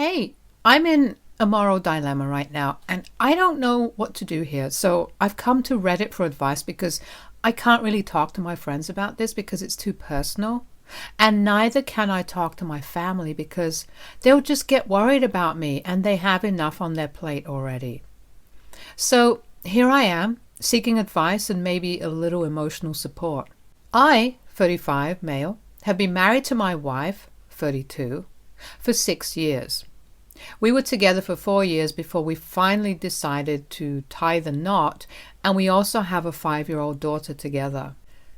Hey, I'm in a moral dilemma right now, and I don't know what to do here. So I've come to Reddit for advice because I can't really talk to my friends about this because it's too personal. And neither can I talk to my family because they'll just get worried about me and they have enough on their plate already. So here I am, seeking advice and maybe a little emotional support. I, 35, male, have been married to my wife, 32, for 6 years. We were together for 4 years before we finally decided to tie the knot, and we also have a 5-year-old daughter together.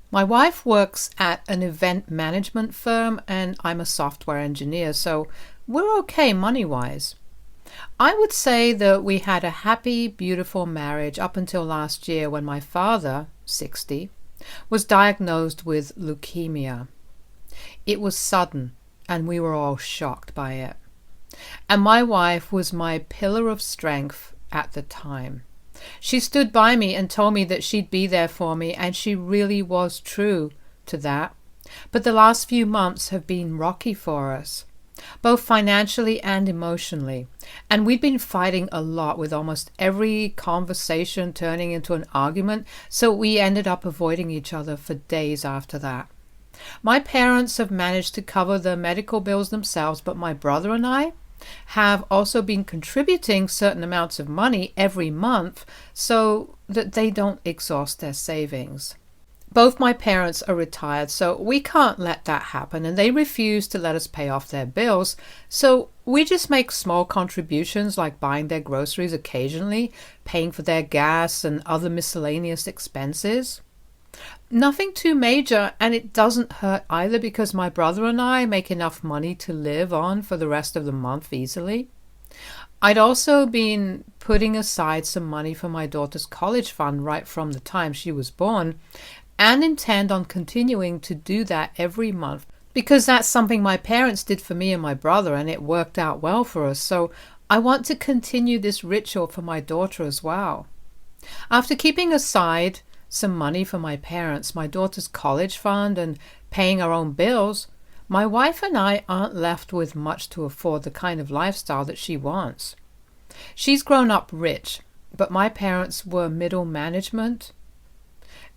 My wife works at an event management firm, and I'm a software engineer, so we're okay money-wise. I would say that we had a happy, beautiful marriage up until last year when my father, 60, was diagnosed with leukemia. It was sudden, and we were all shocked by it. And my wife was my pillar of strength at the time. She stood by me and told me that she'd be there for me, and she really was true to that. But the last few months have been rocky for us, both financially and emotionally. And we'd been fighting a lot, with almost every conversation turning into an argument, so we ended up avoiding each other for days after that. My parents have managed to cover the medical bills themselves, but my brother and I have also been contributing certain amounts of money every month so that they don't exhaust their savings. Both my parents are retired, so we can't let that happen, and they refuse to let us pay off their bills, so we just make small contributions like buying their groceries occasionally, paying for their gas and other miscellaneous expenses. Nothing too major, and it doesn't hurt either because my brother and I make enough money to live on for the rest of the month easily. I'd also been putting aside some money for my daughter's college fund right from the time she was born, and intend on continuing to do that every month because that's something my parents did for me and my brother, and it worked out well for us, so I want to continue this ritual for my daughter as well. After keeping aside some money for my parents, my daughter's college fund, and paying our own bills, my wife and I aren't left with much to afford the kind of lifestyle that she wants. She's grown up rich, but my parents were middle management,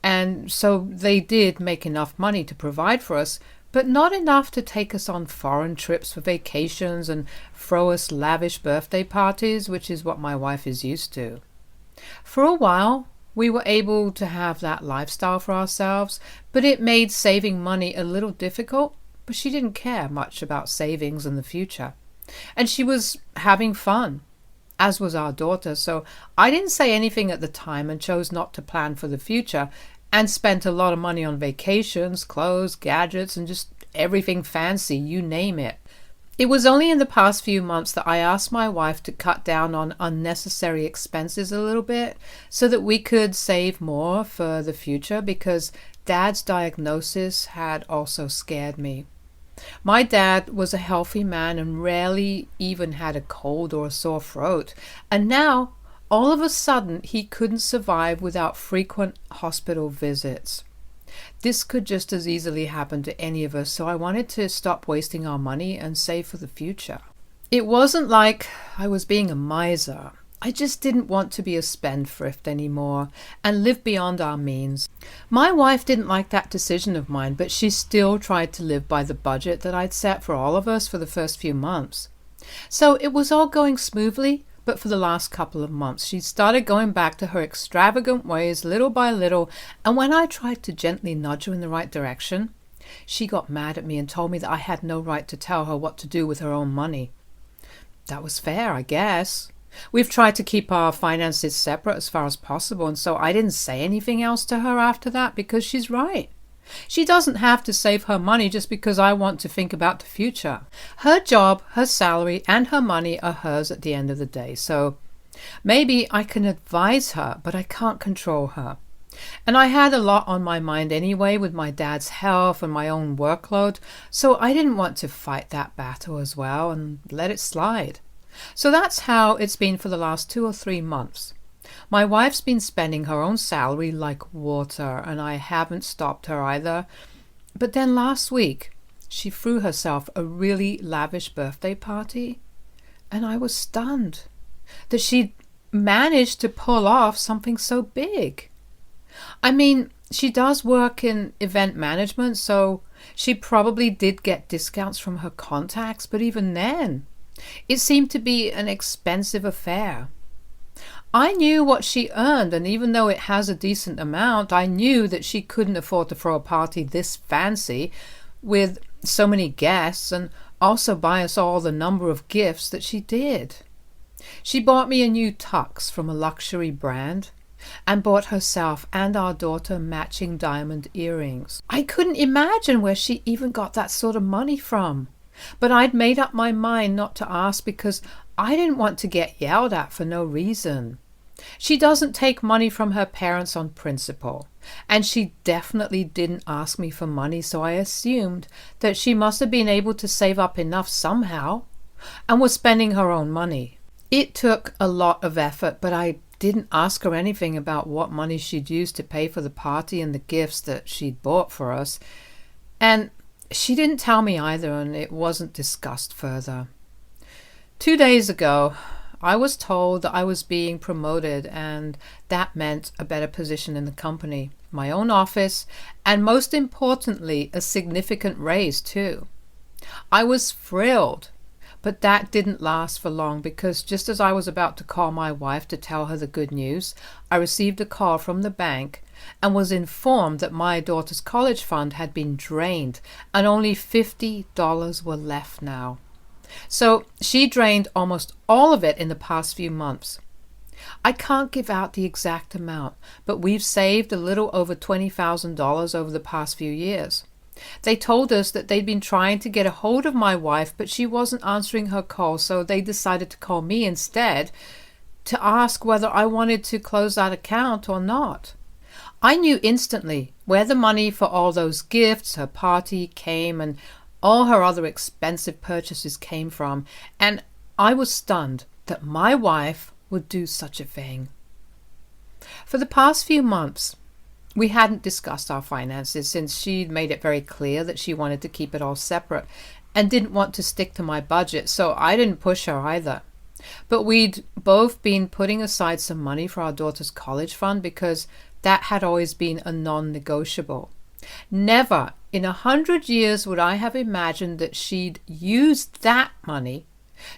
and so they did make enough money to provide for us, but not enough to take us on foreign trips for vacations and throw us lavish birthday parties, which is what my wife is used to. For a while, we were able to have that lifestyle for ourselves, but it made saving money a little difficult, but she didn't care much about savings in the future. And she was having fun, as was our daughter, so I didn't say anything at the time and chose not to plan for the future, and spent a lot of money on vacations, clothes, gadgets, and just everything fancy, you name it. It was only in the past few months that I asked my wife to cut down on unnecessary expenses a little bit so that we could save more for the future, because Dad's diagnosis had also scared me. My dad was a healthy man and rarely even had a cold or a sore throat, and now all of a sudden he couldn't survive without frequent hospital visits. This could just as easily happen to any of us, so I wanted to stop wasting our money and save for the future. It wasn't like I was being a miser. I just didn't want to be a spendthrift anymore and live beyond our means. My wife didn't like that decision of mine, but she still tried to live by the budget that I'd set for all of us for the first few months. So it was all going smoothly, but for the last couple of months, she started going back to her extravagant ways little by little, and when I tried to gently nudge her in the right direction, she got mad at me and told me that I had no right to tell her what to do with her own money. That was fair, I guess. We've tried to keep our finances separate as far as possible, and so I didn't say anything else to her after that because she's right. She doesn't have to save her money just because I want to think about the future. Her job, her salary, and her money are hers at the end of the day. So maybe I can advise her, but I can't control her. And I had a lot on my mind anyway with my dad's health and my own workload, so I didn't want to fight that battle as well and let it slide. So that's how it's been for the last 2 or 3 months. My wife's been spending her own salary like water, and I haven't stopped her either. But then last week, she threw herself a really lavish birthday party, And I was stunned that she'd managed to pull off something so big. I mean, she does work in event management, so she probably did get discounts from her contacts, but even then, it seemed to be an expensive affair. I knew what she earned, and even though it has a decent amount, I knew that she couldn't afford to throw a party this fancy with so many guests and also buy us all the number of gifts that she did. She bought me a new tux from a luxury brand and bought herself and our daughter matching diamond earrings. I couldn't imagine where she even got that sort of money from. But I'd made up my mind not to ask because I didn't want to get yelled at for no reason. She doesn't take money from her parents on principle, and she definitely didn't ask me for money, so I assumed that she must have been able to save up enough somehow and was spending her own money. It took a lot of effort, but I didn't ask her anything about what money she'd used to pay for the party and the gifts that she'd bought for us. And she didn't tell me either, and it wasn't discussed further. 2 days ago, I was told that I was being promoted, and that meant a better position in the company, my own office, and most importantly, a significant raise too. I was thrilled, but that didn't last for long because just as I was about to call my wife to tell her the good news, I received a call from the bank and was informed that my daughter's college fund had been drained and only $50 were left now. So she drained almost all of it in the past few months. I can't give out the exact amount, but we've saved a little over $20,000 over the past few years. They told us that they'd been trying to get a hold of my wife, but she wasn't answering her call, so they decided to call me instead to ask whether I wanted to close that account or not. I knew instantly where the money for all those gifts, her party came, and all her other expensive purchases came from, and I was stunned that my wife would do such a thing. For the past few months, we hadn't discussed our finances since she'd made it very clear that she wanted to keep it all separate and didn't want to stick to my budget, so I didn't push her either. But we'd both been putting aside some money for our daughter's college fund because that had always been a non-negotiable. Never in 100 years would I have imagined that she'd used that money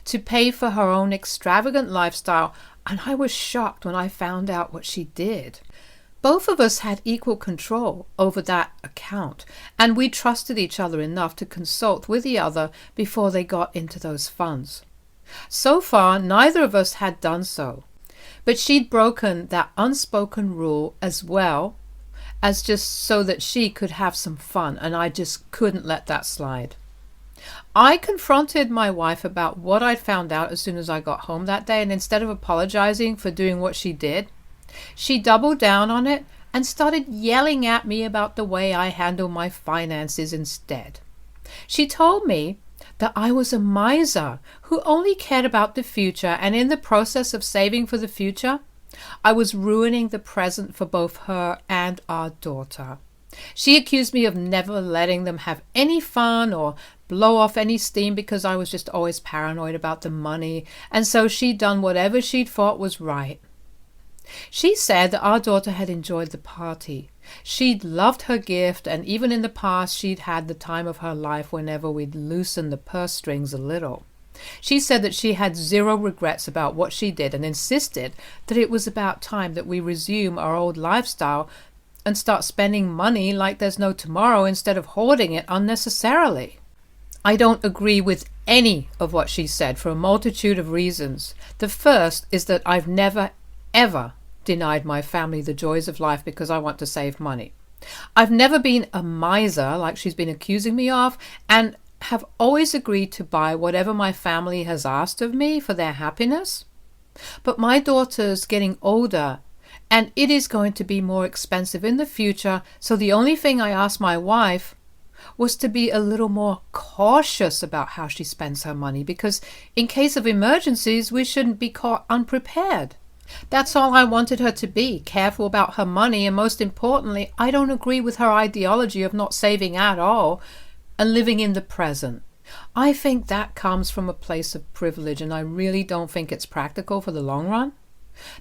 to pay for her own extravagant lifestyle, and I was shocked when I found out what she did. Both of us had equal control over that account, and we trusted each other enough to consult with the other before they got into those funds. So far, neither of us had done so, but she'd broken that unspoken rule as well as just so that she could have some fun, and I just couldn't let that slide. I confronted my wife about what I'd found out as soon as I got home that day, and instead of apologizing for doing what she did, she doubled down on it and started yelling at me about the way I handle my finances instead. She told me that I was a miser who only cared about the future, and in the process of saving for the future, I was ruining the present for both her and our daughter. She accused me of never letting them have any fun or blow off any steam because I was just always paranoid about the money, and so she'd done whatever she'd thought was right. She said that our daughter had enjoyed the party. She'd loved her gift, and even in the past she'd had the time of her life whenever we'd loosened the purse strings a little. She said that she had zero regrets about what she did and insisted that it was about time that we resume our old lifestyle and start spending money like there's no tomorrow instead of hoarding it unnecessarily. I don't agree with any of what she said for a multitude of reasons. The first is that I've never, ever denied my family the joys of life because I want to save money. I've never been a miser like she's been accusing me of, and have always agreed to buy whatever my family has asked of me for their happiness. But my daughter's getting older, and it is going to be more expensive in the future, so the only thing I asked my wife was to be a little more cautious about how she spends her money, because in case of emergencies, we shouldn't be caught unprepared. That's all I wanted her to be, careful about her money, and most importantly, I don't agree with her ideology of not saving at all and living in the present. I think that comes from a place of privilege, and I really don't think it's practical for the long run.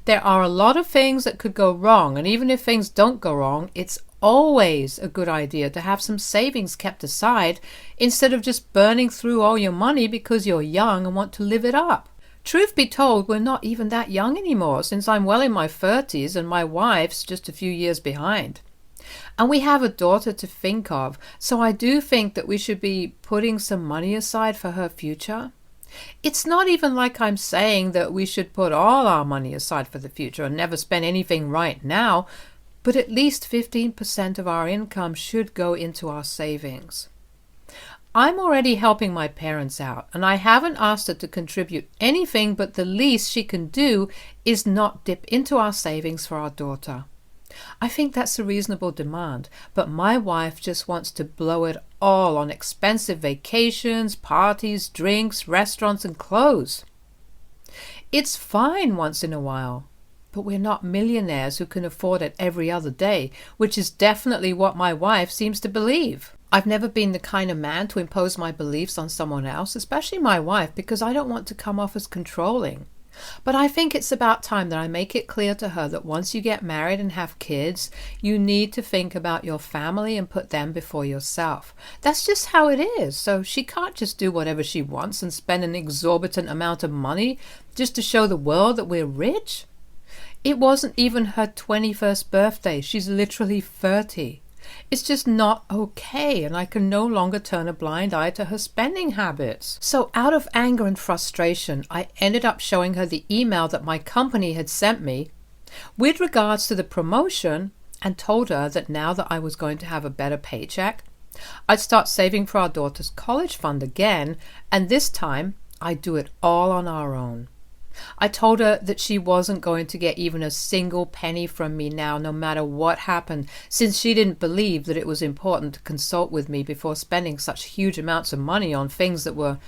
There are a lot of things that could go wrong, and even if things don't go wrong, it's always a good idea to have some savings kept aside instead of just burning through all your money because you're young and want to live it up. Truth be told, we're not even that young anymore, since I'm well in my 30s and my wife's just a few years behind. And we have a daughter to think of, so I do think that we should be putting some money aside for her future. It's not even like I'm saying that we should put all our money aside for the future and never spend anything right now, but at least 15% of our income should go into our savings. I'm already helping my parents out, and I haven't asked her to contribute anything, but the least she can do is not dip into our savings for our daughter. I think that's a reasonable demand, but my wife just wants to blow it all on expensive vacations, parties, drinks, restaurants, and clothes. It's fine once in a while, but we're not millionaires who can afford it every other day, which is definitely what my wife seems to believe. I've never been the kind of man to impose my beliefs on someone else, especially my wife, because I don't want to come off as controlling. But I think it's about time that I make it clear to her that once you get married and have kids, you need to think about your family and put them before yourself. That's just how it is. So she can't just do whatever she wants and spend an exorbitant amount of money just to show the world that we're rich. It wasn't even her 21st birthday. She's literally 30. It's just not okay, and I can no longer turn a blind eye to her spending habits. So out of anger and frustration, I ended up showing her the email that my company had sent me with regards to the promotion, and told her that now that I was going to have a better paycheck, I'd start saving for our daughter's college fund again, and this time I'd do it all on our own. I told her that she wasn't going to get even a single penny from me now, no matter what happened, since she didn't believe that it was important to consult with me before spending such huge amounts of money on things that were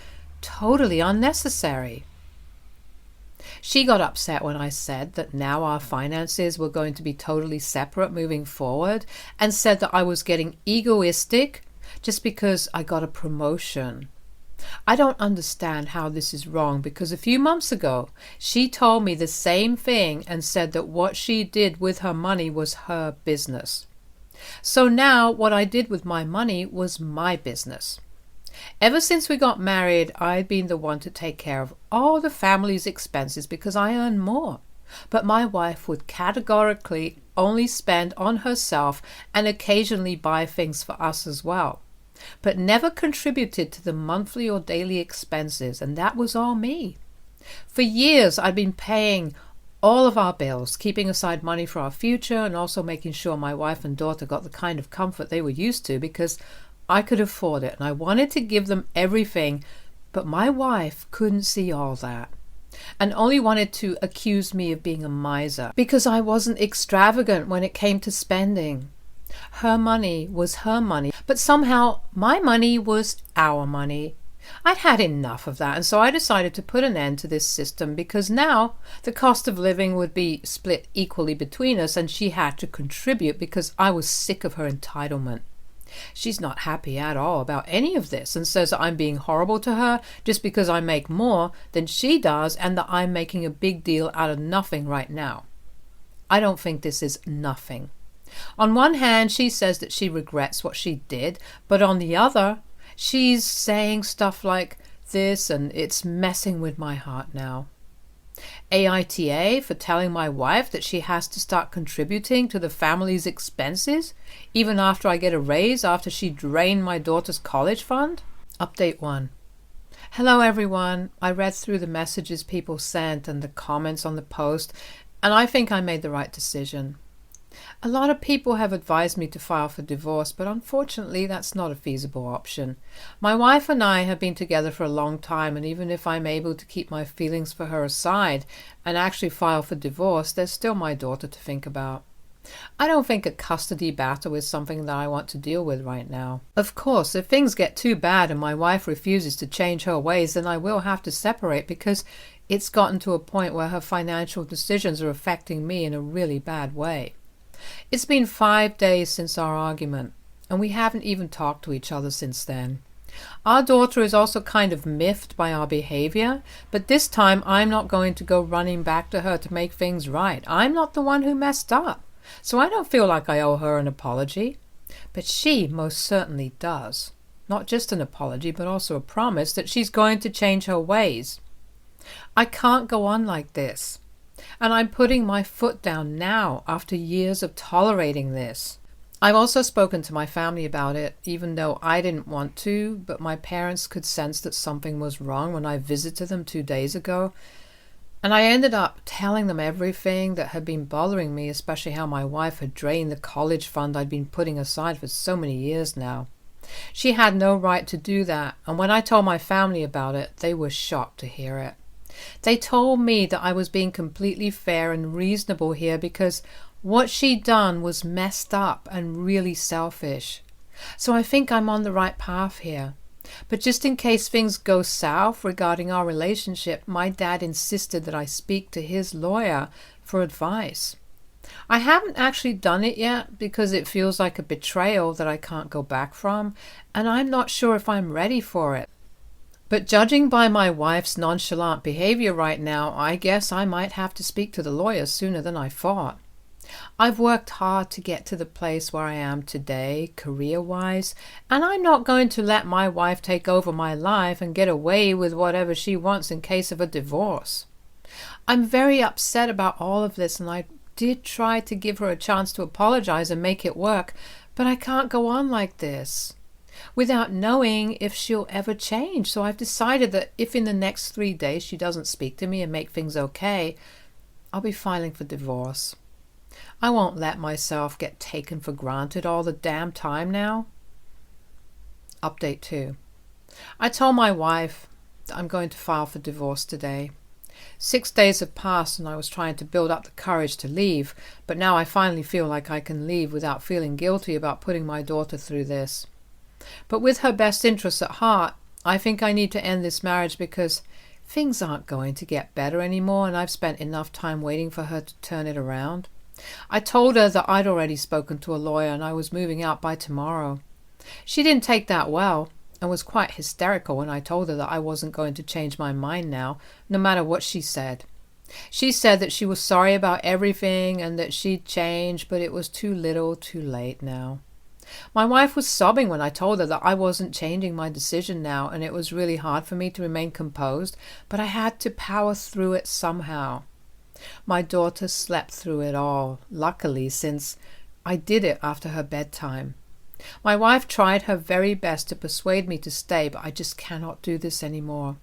totally unnecessary. She got upset when I said that now our finances were going to be totally separate moving forward, and said that I was getting egoistic just because I got a promotion. I don't understand how this is wrong, because a few months ago she told me the same thing and said that what she did with her money was her business. So now what I did with my money was my business. Ever since we got married, I'd been the one to take care of all the family's expenses because I earned more. But my wife would categorically only spend on herself and occasionally buy things for us as well, but never contributed to the monthly or daily expenses, and that was all me. For years I'd been paying all of our bills, keeping aside money for our future, and also making sure my wife and daughter got the kind of comfort they were used to, because I could afford it and I wanted to give them everything. But my wife couldn't see all that and only wanted to accuse me of being a miser because I wasn't extravagant when it came to spending. Her money was her money, but somehow my money was our money. I'd had enough of that, and so I decided to put an end to this system, because now the cost of living would be split equally between us, and she had to contribute because I was sick of her entitlement. She's not happy at all about any of this and says that I'm being horrible to her just because I make more than she does and that I'm making a big deal out of nothing right now. I don't think this is nothing. On one hand, she says that she regrets what she did, but on the other, she's saying stuff like this, and it's messing with my heart now. AITA for telling my wife that she has to start contributing to the family's expenses, even after I get a raise after she drained my daughter's college fund? Update 1. Hello everyone. I read through the messages people sent and the comments on the post, and I think I made the right decision. A lot of people have advised me to file for divorce, but unfortunately that's not a feasible option. My wife and I have been together for a long time, and even if I'm able to keep my feelings for her aside and actually file for divorce, there's still my daughter to think about. I don't think a custody battle is something that I want to deal with right now. Of course, if things get too bad and my wife refuses to change her ways, then I will have to separate, because it's gotten to a point where her financial decisions are affecting me in a really bad way. It's been 5 days since our argument, and we haven't even talked to each other since then. Our daughter is also kind of miffed by our behavior, but this time I'm not going to go running back to her to make things right. I'm not the one who messed up, so I don't feel like I owe her an apology. But she most certainly does. Not just an apology, but also a promise that she's going to change her ways. I can't go on like this. And I'm putting my foot down now after years of tolerating this. I've also spoken to my family about it, even though I didn't want to, but my parents could sense that something was wrong when I visited them 2 days ago. And I ended up telling them everything that had been bothering me, especially how my wife had drained the college fund I'd been putting aside for so many years now. She had no right to do that, and when I told my family about it, they were shocked to hear it. They told me that I was being completely fair and reasonable here because what she'd done was messed up and really selfish. So I think I'm on the right path here. But just in case things go south regarding our relationship, my dad insisted that I speak to his lawyer for advice. I haven't actually done it yet because it feels like a betrayal that I can't go back from, and I'm not sure if I'm ready for it. But judging by my wife's nonchalant behavior right now, I guess I might have to speak to the lawyer sooner than I thought. I've worked hard to get to the place where I am today, career-wise, and I'm not going to let my wife take over my life and get away with whatever she wants in case of a divorce. I'm very upset about all of this, and I did try to give her a chance to apologize and make it work, but I can't go on like this without knowing if she'll ever change. So I've decided that if in the next 3 days she doesn't speak to me and make things okay, I'll be filing for divorce. I won't let myself get taken for granted all the damn time now. Update 2. I told my wife that I'm going to file for divorce today. 6 days have passed and I was trying to build up the courage to leave, but now I finally feel like I can leave without feeling guilty about putting my daughter through this. But with her best interests at heart, I think I need to end this marriage because things aren't going to get better anymore, and I've spent enough time waiting for her to turn it around. I told her that I'd already spoken to a lawyer and I was moving out by tomorrow. She didn't take that well and was quite hysterical when I told her that I wasn't going to change my mind now, no matter what she said. She said that she was sorry about everything and that she'd change, but it was too little too late now. My wife was sobbing when I told her that I wasn't changing my decision now, and it was really hard for me to remain composed, but I had to power through it somehow. My daughter slept through it all, luckily, since I did it after her bedtime. My wife tried her very best to persuade me to stay, but I just cannot do this anymore.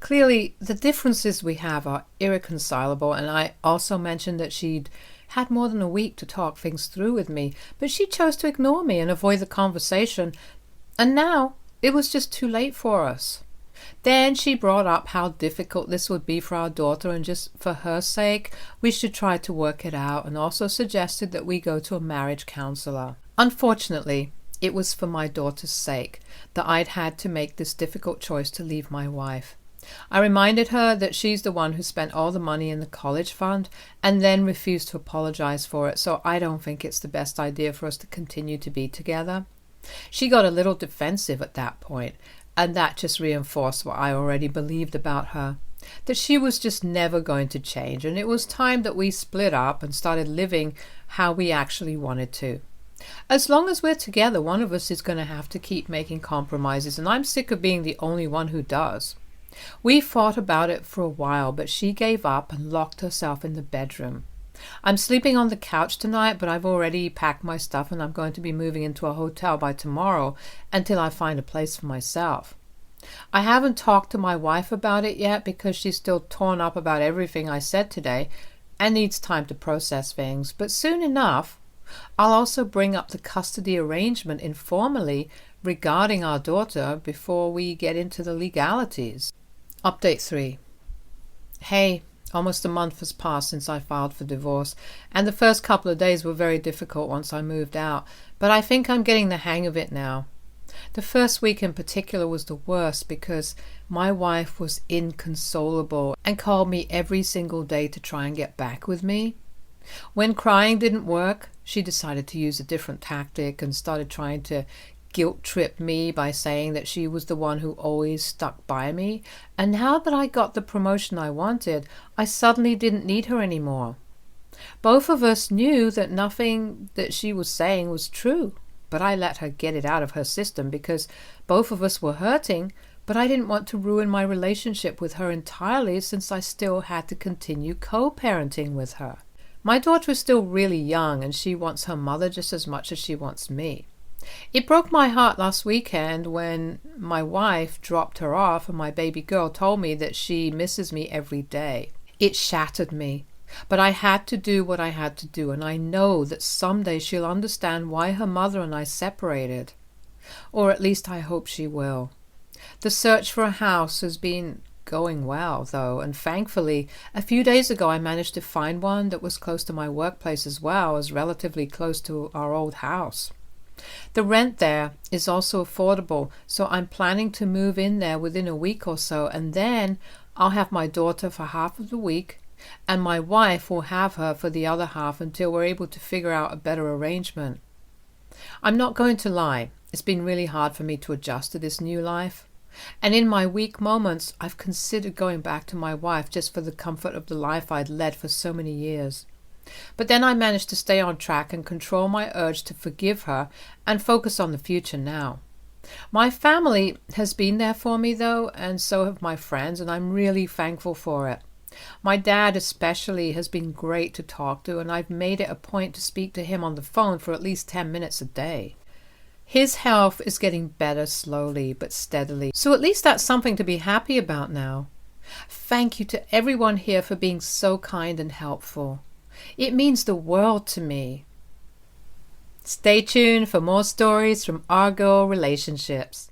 Clearly, the differences we have are irreconcilable, and I also mentioned that she'd had more than a week to talk things through with me, but she chose to ignore me and avoid the conversation, and now it was just too late for us. Then she brought up how difficult this would be for our daughter, and just for her sake, we should try to work it out, and also suggested that we go to a marriage counselor. Unfortunately, it was for my daughter's sake that I'd had to make this difficult choice to leave my wife. I reminded her that she's the one who spent all the money in the college fund and then refused to apologize for it, so I don't think it's the best idea for us to continue to be together. She got a little defensive at that point, and that just reinforced what I already believed about her, that she was just never going to change, and it was time that we split up and started living how we actually wanted to. As long as we're together, one of us is going to have to keep making compromises, and I'm sick of being the only one who does. We fought about it for a while, but she gave up and locked herself in the bedroom. I'm sleeping on the couch tonight, but I've already packed my stuff and I'm going to be moving into a hotel by tomorrow until I find a place for myself. I haven't talked to my wife about it yet because she's still torn up about everything I said today and needs time to process things, but soon enough I'll also bring up the custody arrangement informally regarding our daughter before we get into the legalities. Update 3. Hey, almost a month has passed since I filed for divorce, and the first couple of days were very difficult once I moved out, but I think I'm getting the hang of it now. The first week in particular was the worst because my wife was inconsolable and called me every single day to try and get back with me. When crying didn't work, she decided to use a different tactic and started trying to guilt-tripped me by saying that she was the one who always stuck by me. And now that I got the promotion I wanted, I suddenly didn't need her anymore. Both of us knew that nothing that she was saying was true, but I let her get it out of her system because both of us were hurting, but I didn't want to ruin my relationship with her entirely since I still had to continue co-parenting with her. My daughter is still really young and she wants her mother just as much as she wants me. It broke my heart last weekend when my wife dropped her off and my baby girl told me that she misses me every day. It shattered me, but I had to do what I had to do, and I know that someday she'll understand why her mother and I separated. Or at least I hope she will. The search for a house has been going well, though, and thankfully, a few days ago I managed to find one that was close to my workplace as well as relatively close to our old house. The rent there is also affordable, so I'm planning to move in there within a week or so, and then I'll have my daughter for half of the week, and my wife will have her for the other half until we're able to figure out a better arrangement. I'm not going to lie, it's been really hard for me to adjust to this new life. And in my weak moments, I've considered going back to my wife just for the comfort of the life I'd led for so many years. But then I managed to stay on track and control my urge to forgive her and focus on the future now. My family has been there for me, though, and so have my friends, and I'm really thankful for it. My dad especially has been great to talk to, and I've made it a point to speak to him on the phone for at least 10 minutes a day. His health is getting better slowly but steadily, so at least that's something to be happy about now. Thank you to everyone here for being so kind and helpful. It means the world to me. Stay tuned for more stories from our girl relationships.